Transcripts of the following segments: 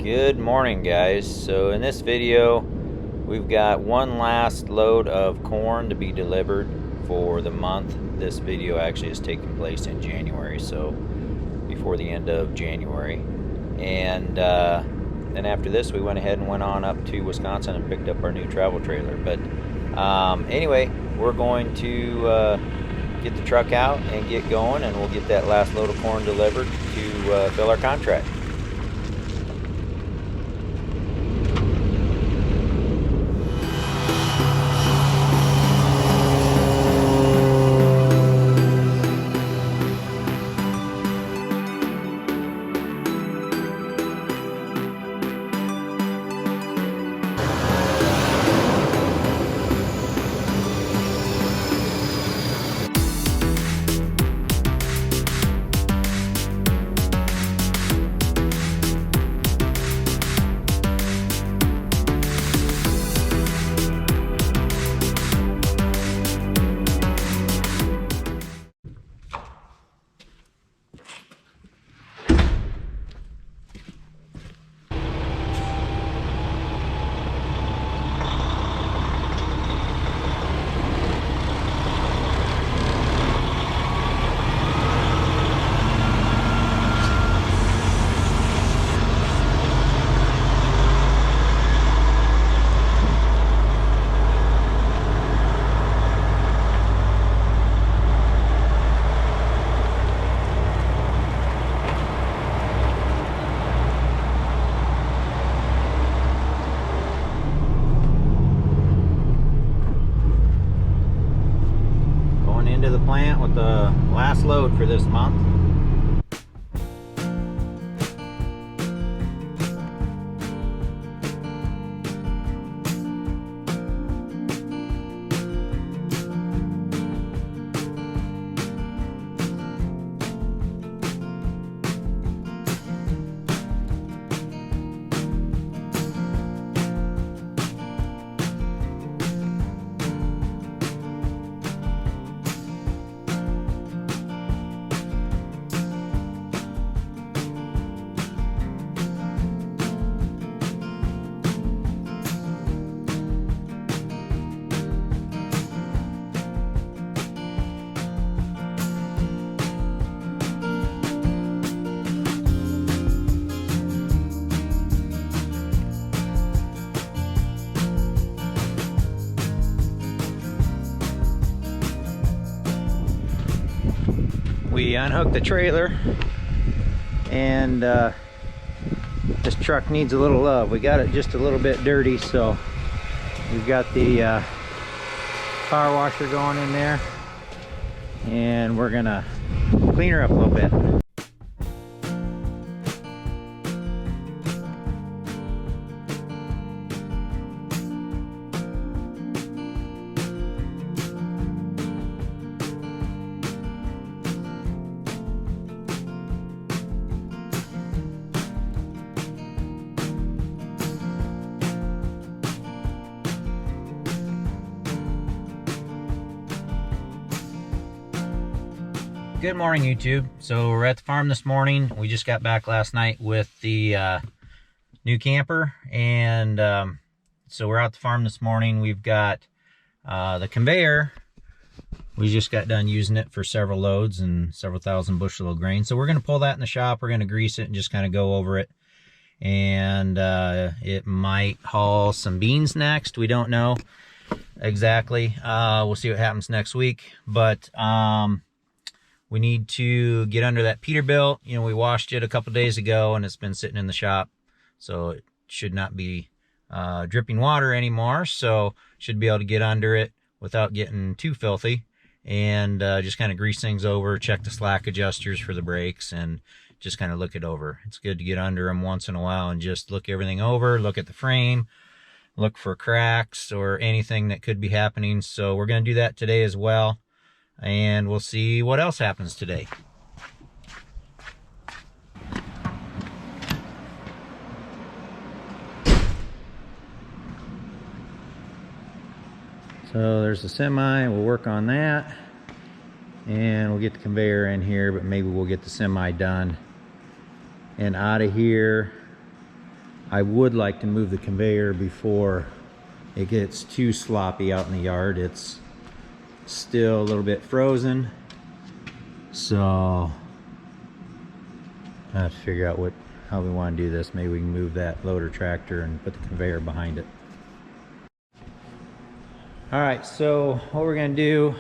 Good morning, guys. So in this video we've got one last load of corn to be delivered for the month. This video actually is taking place in January, so before the end of January. And then after this we went ahead and went on up to Wisconsin and picked up our new travel trailer. But anyway, we're going to get the truck out and get going, and we'll get that last load of corn delivered to fill our contract. Into the plant with the last load for this month. We unhooked the trailer, and this truck needs a little love. We got it just a little bit dirty, so we've got the power washer going in there, and we're gonna clean her up a little bit. Good morning, YouTube. So we're at the farm this morning. We just got back last night with the new camper, and so we're out the farm this morning. We've got the conveyor. We just got done using it for several loads and several thousand bushel of grain. So we're going to pull that in the shop. We're going to grease it and just kind of go over it. And it might haul some beans next. We don't know exactly. We'll see what happens next week. But we need to get under that Peterbilt. You know, we washed it a couple days ago and it's been sitting in the shop, so it should not be dripping water anymore. So should be able to get under it without getting too filthy, and just kind of grease things over, check the slack adjusters for the brakes, and just kind of look it over. It's good to get under them once in a while and just look everything over, look at the frame, look for cracks or anything that could be happening. So we're going to do that today as well, and we'll see what else happens today. So there's the semi, we'll work on that, and we'll get the conveyor in here, but maybe we'll get the semi done and out of here I would like to move the conveyor before it gets too sloppy out in the yard. It's still a little bit frozen, so I have to figure out how we want to do this. Maybe we can move that loader tractor and put the conveyor behind it. Alright, so what we're going to do,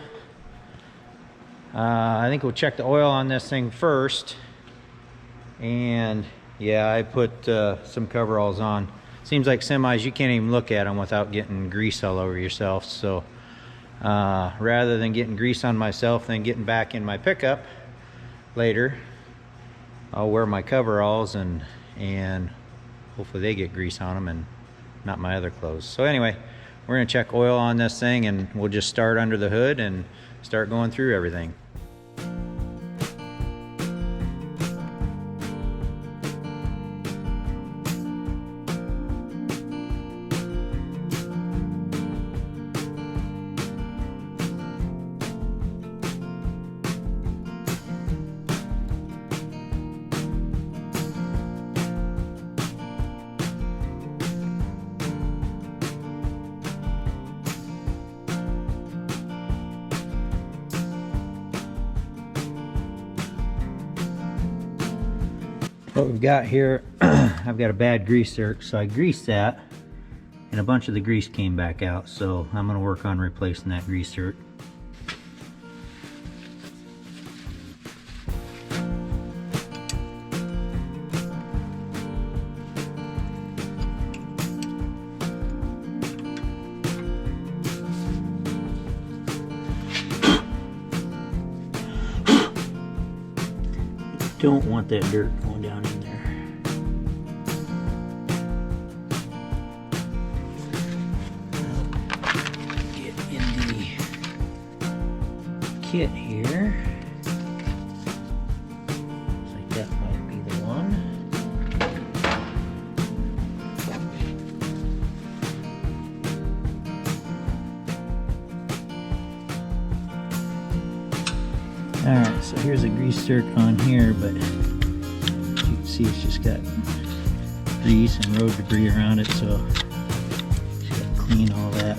I think we'll check the oil on this thing first. And yeah, I put some coveralls on. Seems like semis, you can't even look at them without getting grease all over yourself. So rather than getting grease on myself and getting back in my pickup later, I'll wear my coveralls and hopefully they get grease on them and not my other clothes. So anyway, we're going to check oil on this thing, and we'll just start under the hood and start going through everything. What we've got here, I've got a bad grease zerk, so I greased that and a bunch of the grease came back out, so I'm going to work on replacing that grease zerk. Don't want that dirt going down in there. Get in the kit here. Looks like that might be the one. Alright, so here's a grease zerk on here, but as you can see it's just got grease and road debris around it, so just got to clean all that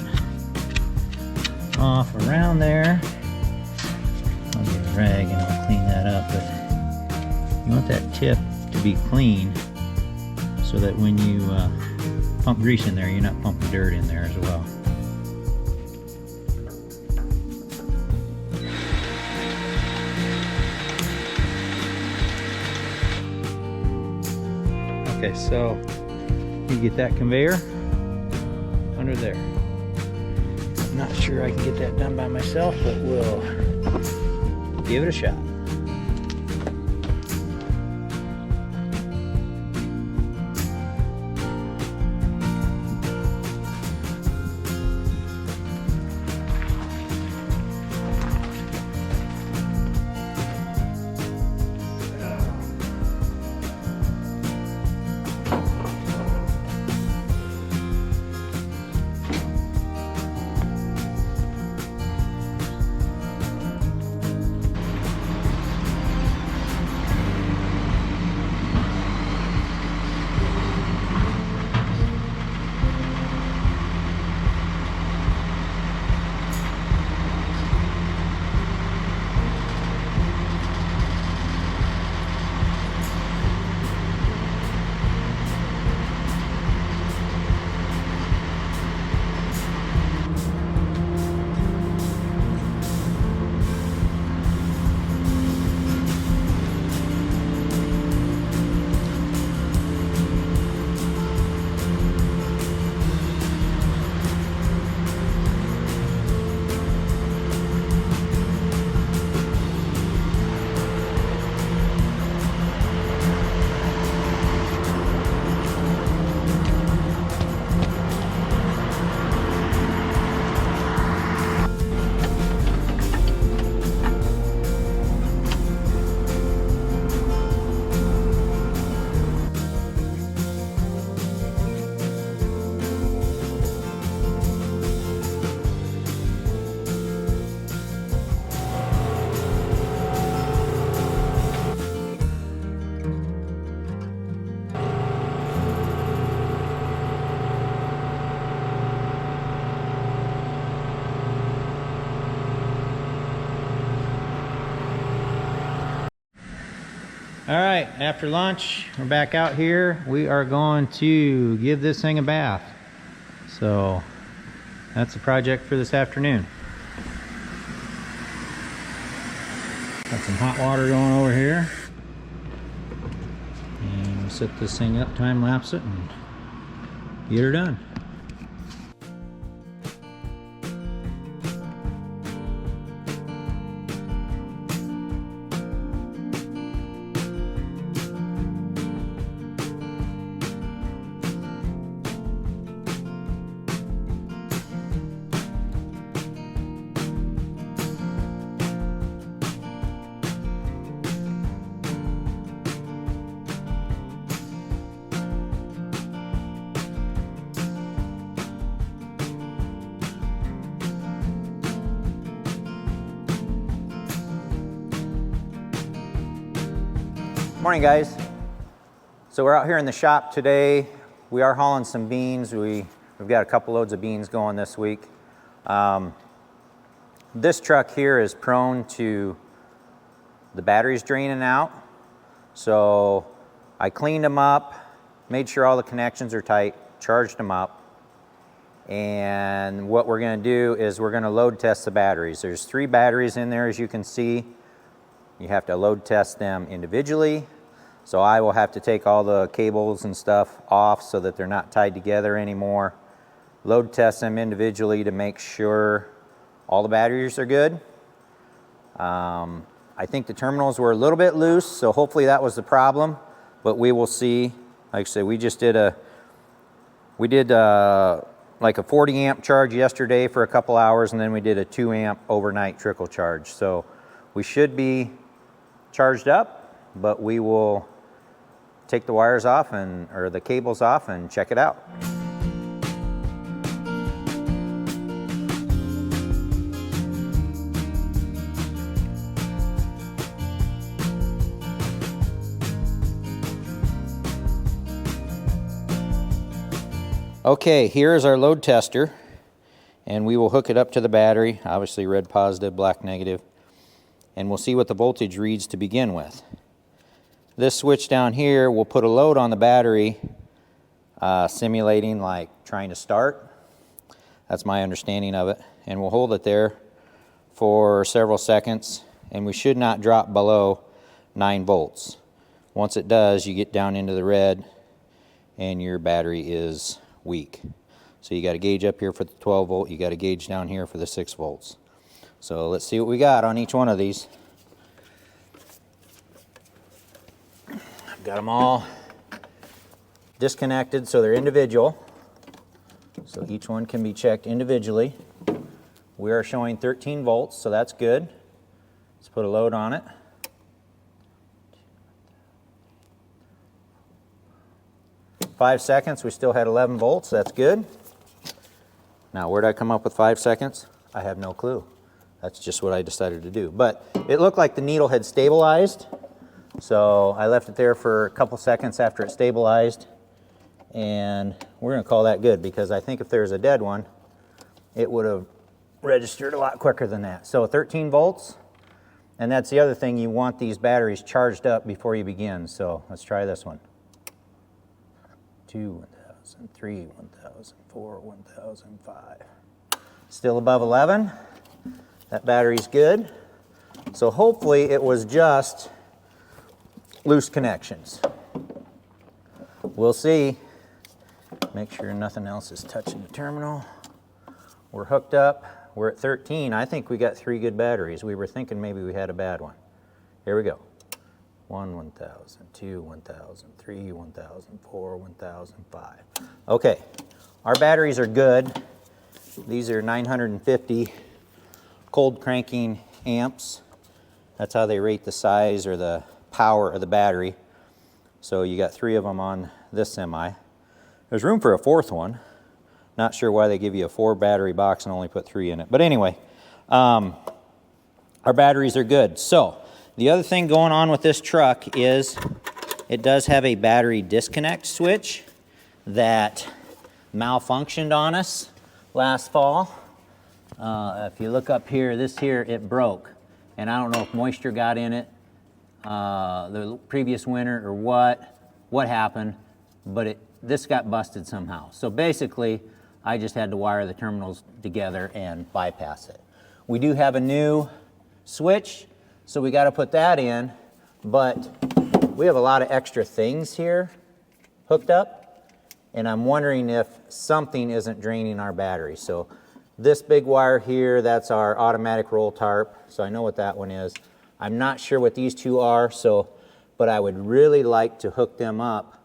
off around there. I'll get a rag and I'll clean that up, but you want that tip to be clean so that when you pump grease in there, you're not pumping dirt in there as well. Okay, so you get that conveyor under there. I'm not sure I can get that done by myself, but we'll give it a shot. All right, after lunch, we're back out here. We are going to give this thing a bath. So that's the project for this afternoon. Got some hot water going over here. And we'll set this thing up, time lapse it, and get her done. Morning, guys. So we're out here in the shop today. We are hauling some beans. We've got a couple loads of beans going this week. This truck here is prone to the batteries draining out. So I cleaned them up, made sure all the connections are tight, charged them up. And what we're gonna do is we're gonna load test the batteries. There's 3 batteries in there, as you can see. You have to load test them individually. So I will have to take all the cables and stuff off so that they're not tied together anymore. Load test them individually to make sure all the batteries are good. I think the terminals were a little bit loose, so hopefully that was the problem, but we will see. Like I said, we did like a 40 amp charge yesterday for a couple hours, and then we did a 2 amp overnight trickle charge. So we should be charged up, but we will take the wires off or the cables off and check it out. Okay, here's our load tester, and we will hook it up to the battery, obviously red positive, black negative, and we'll see what the voltage reads to begin with. This switch down here will put a load on the battery, simulating like trying to start. That's my understanding of it. And we'll hold it there for several seconds, and we should not drop below 9 volts. Once it does, you get down into the red, and your battery is weak. So you got a gauge up here for the 12 volt, you got a gauge down here for the 6 volts. So let's see what we got on each one of these. I've got them all disconnected so they're individual. So each one can be checked individually. We are showing 13 volts, so that's good. Let's put a load on it. Five seconds, we still had 11 volts, that's good. Now, where did I come up with 5 seconds? I have no clue. That's just what I decided to do. But it looked like the needle had stabilized, so I left it there for a couple seconds after it stabilized, and we're gonna call that good, because I think if there's a dead one, it would have registered a lot quicker than that. So 13 volts, and that's the other thing, you want these batteries charged up before you begin. So let's try this one. 2, 1,000, 3, 1,000, 4, 1,005. Still above 11. That battery's good. So hopefully it was just loose connections. We'll see. Make sure nothing else is touching the terminal. We're hooked up. We're at 13. I think we got 3 good batteries. We were thinking maybe we had a bad one. Here we go. 1, 1,000, 2, 1,000, 3, 1,000, 4, 1,005. Okay, our batteries are good. These are 950 cold cranking amps. That's how they rate the size or the power of the battery. So you got 3 of them on this semi. There's room for a 4th one. Not sure why they give you a 4 battery box and only put 3 in it. But anyway, our batteries are good. So the other thing going on with this truck is it does have a battery disconnect switch that malfunctioned on us last fall. If you look up here, this here, it broke. And I don't know if moisture got in it the previous winter or what happened, but this got busted somehow. So basically, I just had to wire the terminals together and bypass it. We do have a new switch, so we got to put that in, but we have a lot of extra things here hooked up, and I'm wondering if something isn't draining our battery. So this big wire here, that's our automatic roll tarp, so I know what that one is. I'm not sure what these two are, but I would really like to hook them up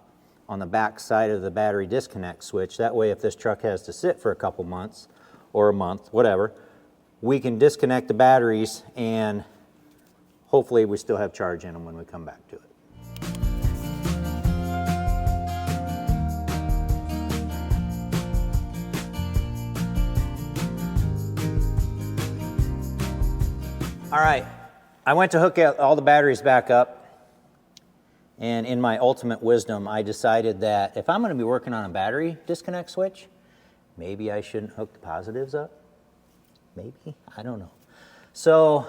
on the back side of the battery disconnect switch. That way, if this truck has to sit for a couple months or a month, whatever, we can disconnect the batteries and hopefully we still have charge in them when we come back to it. All right, I went to hook all the batteries back up. And in my ultimate wisdom, I decided that if I'm going to be working on a battery disconnect switch, maybe I shouldn't hook the positives up. Maybe, I don't know. So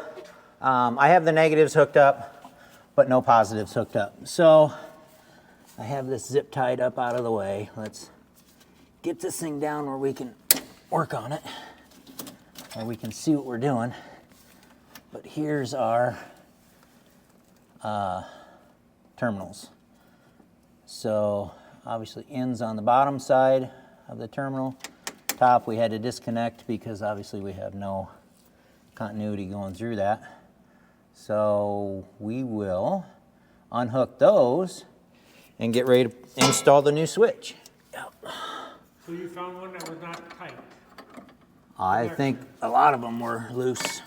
I have the negatives hooked up, but no positives hooked up. So I have this zip tied up out of the way. Let's get this thing down where we can work on it, where we can see what we're doing. But here's our terminals. So obviously ends on the bottom side of the terminal. Top we had to disconnect because obviously we have no continuity going through that. So we will unhook those and get ready to install the new switch. Yep. So you found one that was not tight? I think a lot of them were loose.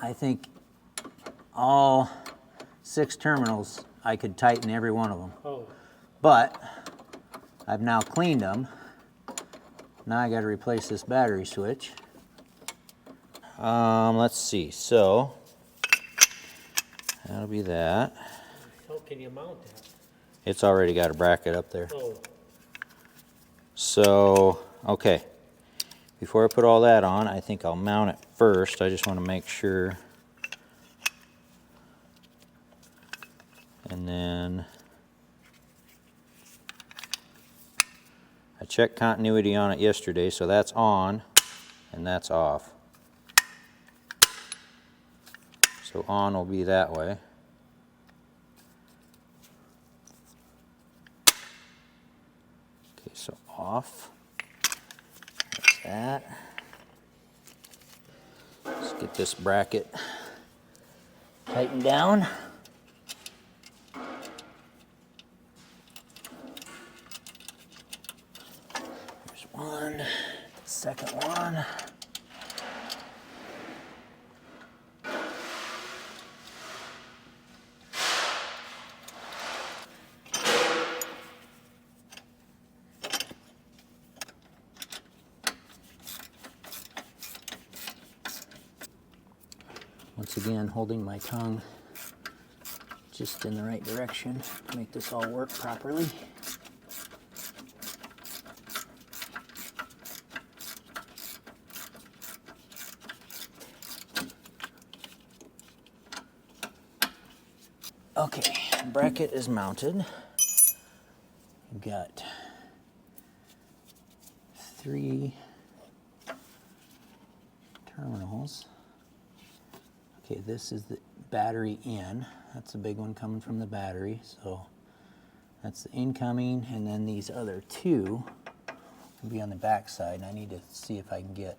I think all 6 terminals, I could tighten every one of them. Oh. But I've now cleaned them. Now I got to replace this battery switch. Let's see. So that'll be that. How can you mount that? It's already got a bracket up there. Oh. So, okay. Before I put all that on, I think I'll mount it first. I just want to make sure. And then I checked continuity on it yesterday, so that's on and that's off. So on will be that way. Okay, so off. That. Let's get this bracket tightened down. There's one, second one. Once again, holding my tongue just in the right direction to make this all work properly. Okay, bracket is mounted. We've got 3 terminals. Okay, this is the battery in. That's the big one coming from the battery. So that's the incoming, and then these other 2 will be on the back side. And I need to see if I can get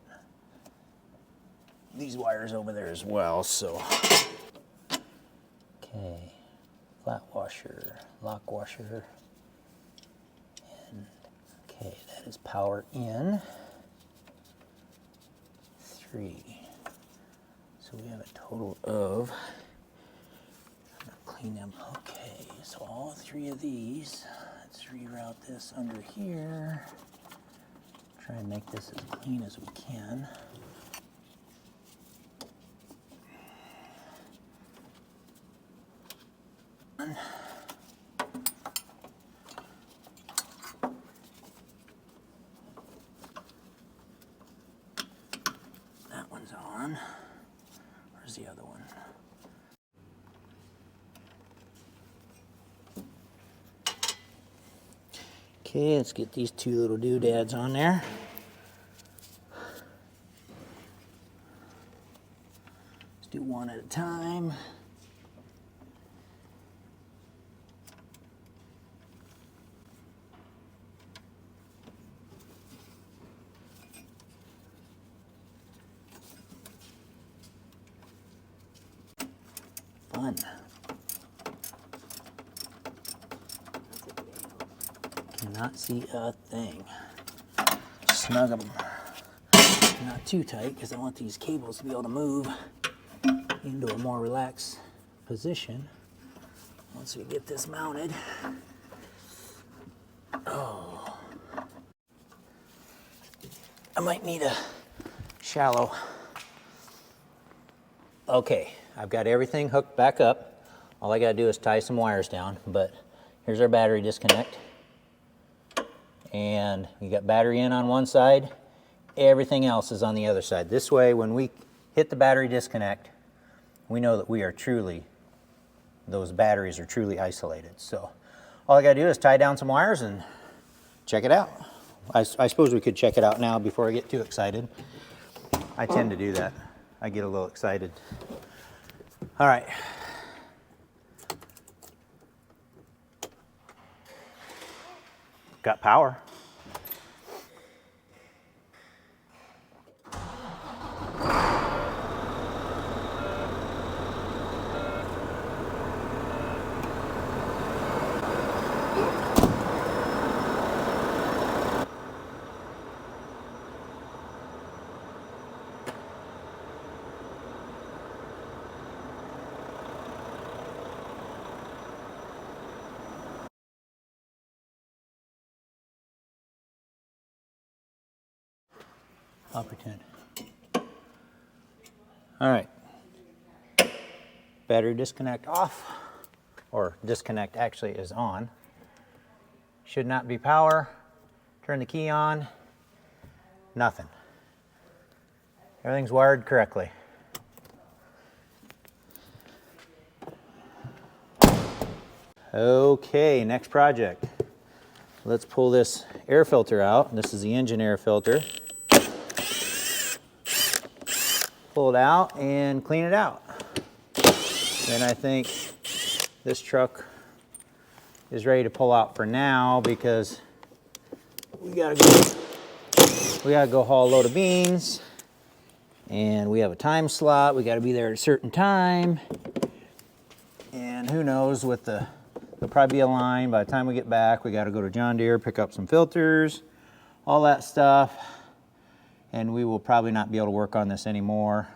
these wires over there as well. So, okay, flat washer, lock washer, and okay, that is power in. 3. So we have a total of, I'm gonna clean them. Okay, so all 3 of these, let's reroute this under here. Try and make this as clean as we can. That one's on. Okay, let's get these two little doodads on there. Let's do one at a time. Fun. Cannot see a thing. Snug them. Not too tight because I want these cables to be able to move into a more relaxed position once we get this mounted. Oh, I might need a shallow. Okay, I've got everything hooked back up. All I gotta do is tie some wires down, but here's our battery disconnect. And you got battery in on one side, everything else is on the other side. This way, when we hit the battery disconnect, we know that we are truly, those batteries are truly isolated. So all I gotta do is tie down some wires and check it out. I suppose we could check it out now before I get too excited. I tend to do that. I get a little excited. All right. Got power. I'll pretend. All right. Battery disconnect off, or disconnect actually is on. Should not be power. Turn the key on. Nothing. Everything's wired correctly. Okay, next project. Let's pull this air filter out. This is the engine air filter. Pull it out and clean it out. Then I think this truck is ready to pull out for now because we gotta go haul a load of beans, and we have a time slot. We gotta be there at a certain time, and who knows, with there'll probably be a line by the time we get back. We gotta go to John Deere, pick up some filters, all that stuff. And we will probably not be able to work on this anymore.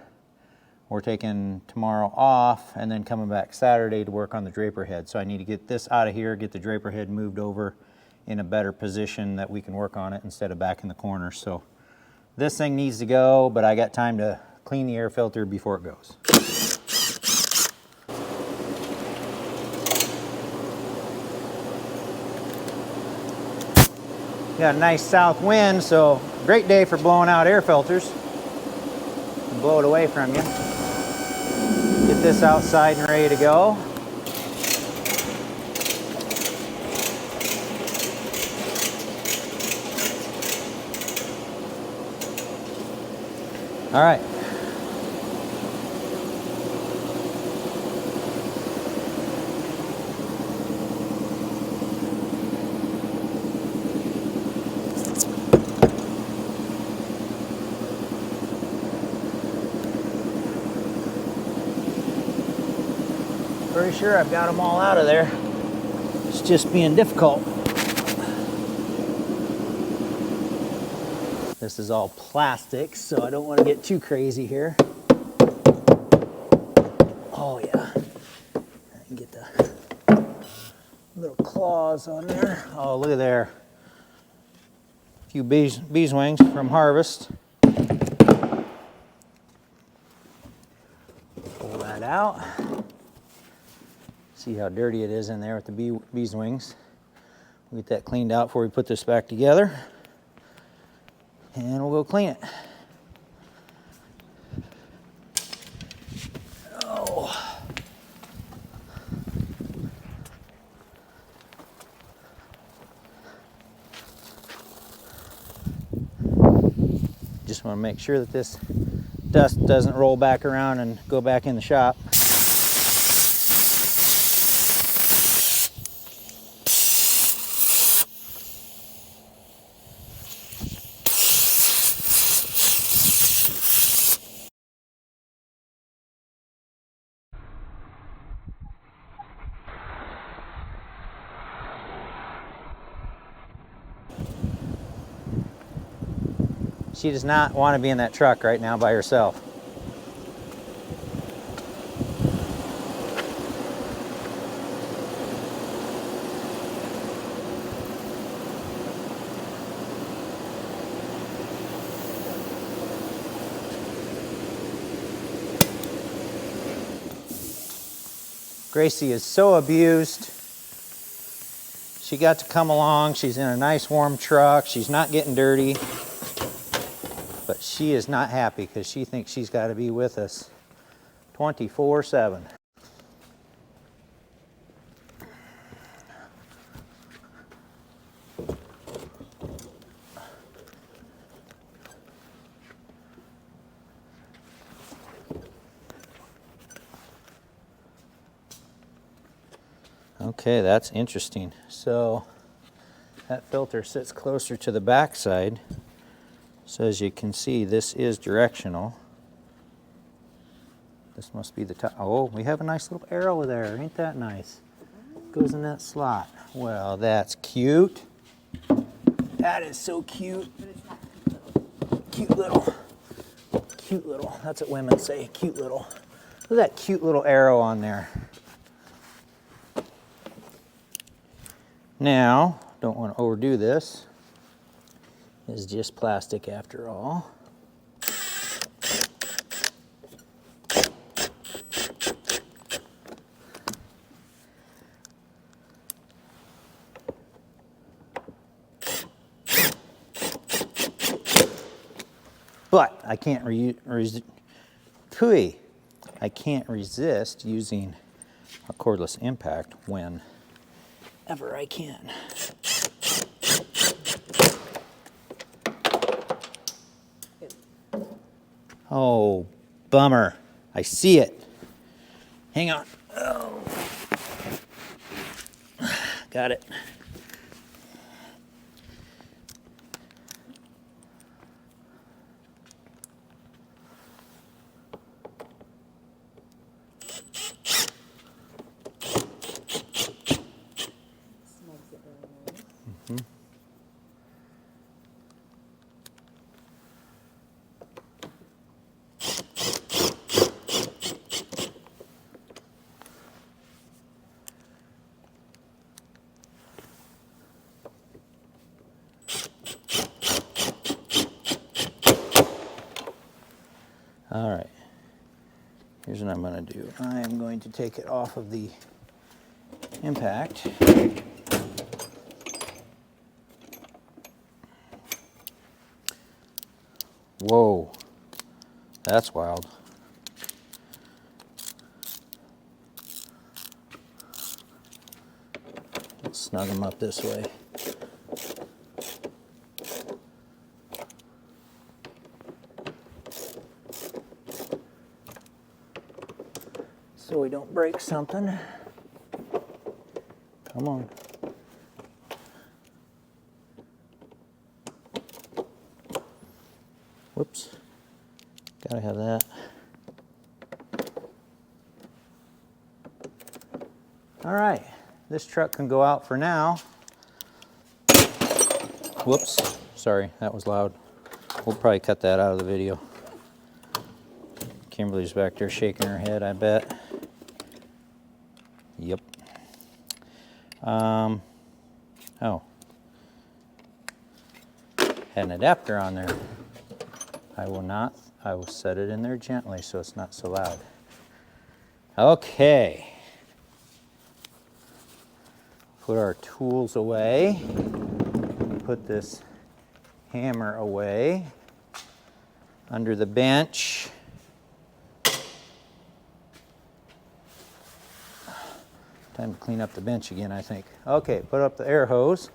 We're taking tomorrow off and then coming back Saturday to work on the draper head. So I need to get this out of here, get the draper head moved over in a better position that we can work on it instead of back in the corner. So this thing needs to go, but I got time to clean the air filter before it goes. Got a nice south wind, so great day for blowing out air filters. Blow it away from you. Get this outside and ready to go. All right. Pretty sure I've got them all out of there. It's just being difficult. This is all plastic, so I don't want to get too crazy here. Oh yeah, I can get the little claws on there. Oh, look at there. A few bees wings from harvest. Pull that out. See how dirty it is in there with the bees wings. We'll get that cleaned out before we put this back together. And we'll go clean it. Oh. want to make sure that this dust doesn't roll back around and go back in the shop. She does not want to be in that truck right now by herself. Gracie is so abused. She got to come along. She's in a nice warm truck. She's not getting dirty. But she is not happy because she thinks she's got to be with us 24/7. Okay, that's interesting. So that filter sits closer to the back side. So as you can see, this is directional. This must be the top. Oh, we have a nice little arrow there. Ain't that nice? Goes in that slot. Well, that's cute. That is so cute. Cute little. Cute little. That's what women say. Cute little. Look at that cute little arrow on there. Now, don't want to overdo this. It's just plastic after all. But I can't I can't resist using a cordless impact whenever I can. Oh, bummer. I see it. Hang on. Oh. Got it. All right, here's what I'm going to do. I am going to take it off of the impact. Whoa, that's wild. Let's snug them up this way. So we don't break something. Come on. Whoops. Gotta have that. All right, this truck can go out for now. Whoops, sorry, that was loud. We'll probably cut that out of the video. Kimberly's back there shaking her head, I bet. Yep. Oh. Had an adapter on there. I will set it in there gently so it's not so loud. Okay. Put our tools away. Put this hammer away under the bench. Time to clean up the bench again, I think. Okay, put up the air hose.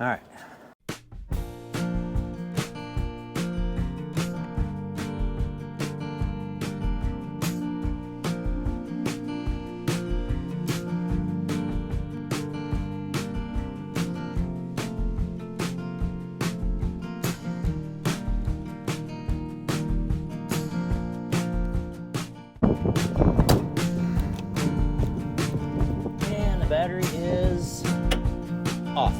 All right. And the battery is off.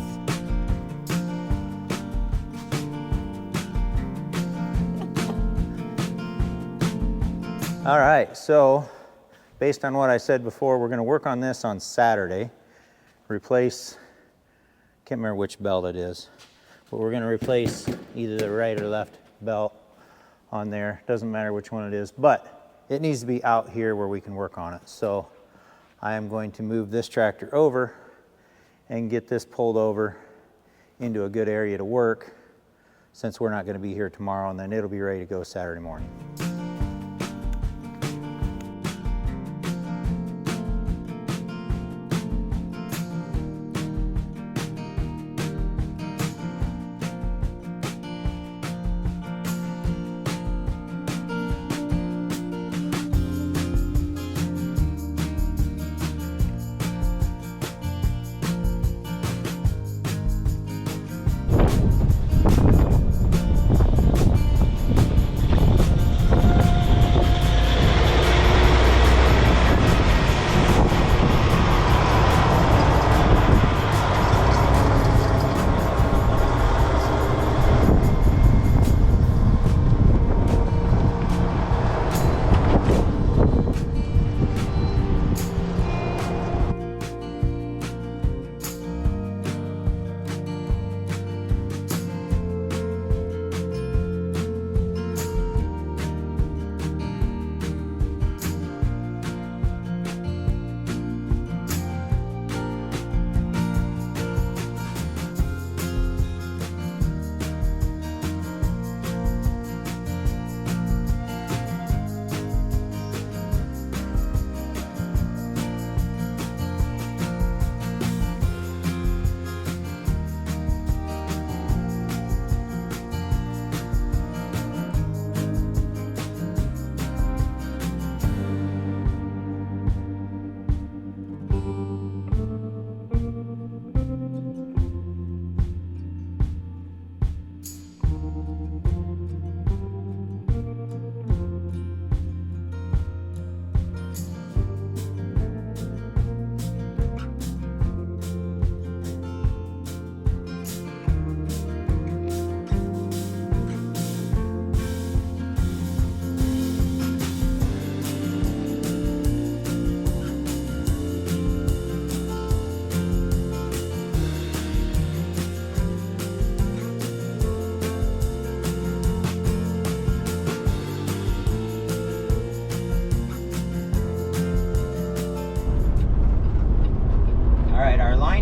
All right, so based on what I said before, we're gonna work on this on Saturday. Replace, can't remember which belt it is, but we're gonna replace either the right or left belt on there. Doesn't matter which one it is, but it needs to be out here where we can work on it. So I am going to move this tractor over and get this pulled over into a good area to work, since we're not gonna be here tomorrow, and then it'll be ready to go Saturday morning.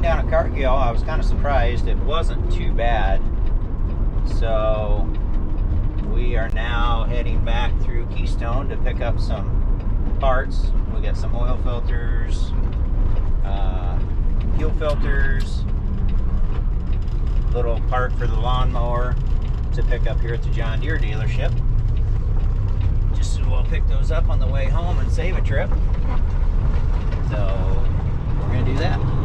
Down at Cargill, I was kind of surprised it wasn't too bad. So we are now heading back through Keystone to pick up some parts. We got some oil filters, fuel filters, little part for the lawnmower to pick up here at the John Deere dealership. Just so we'll pick those up on the way home and save a trip. So we're gonna do that.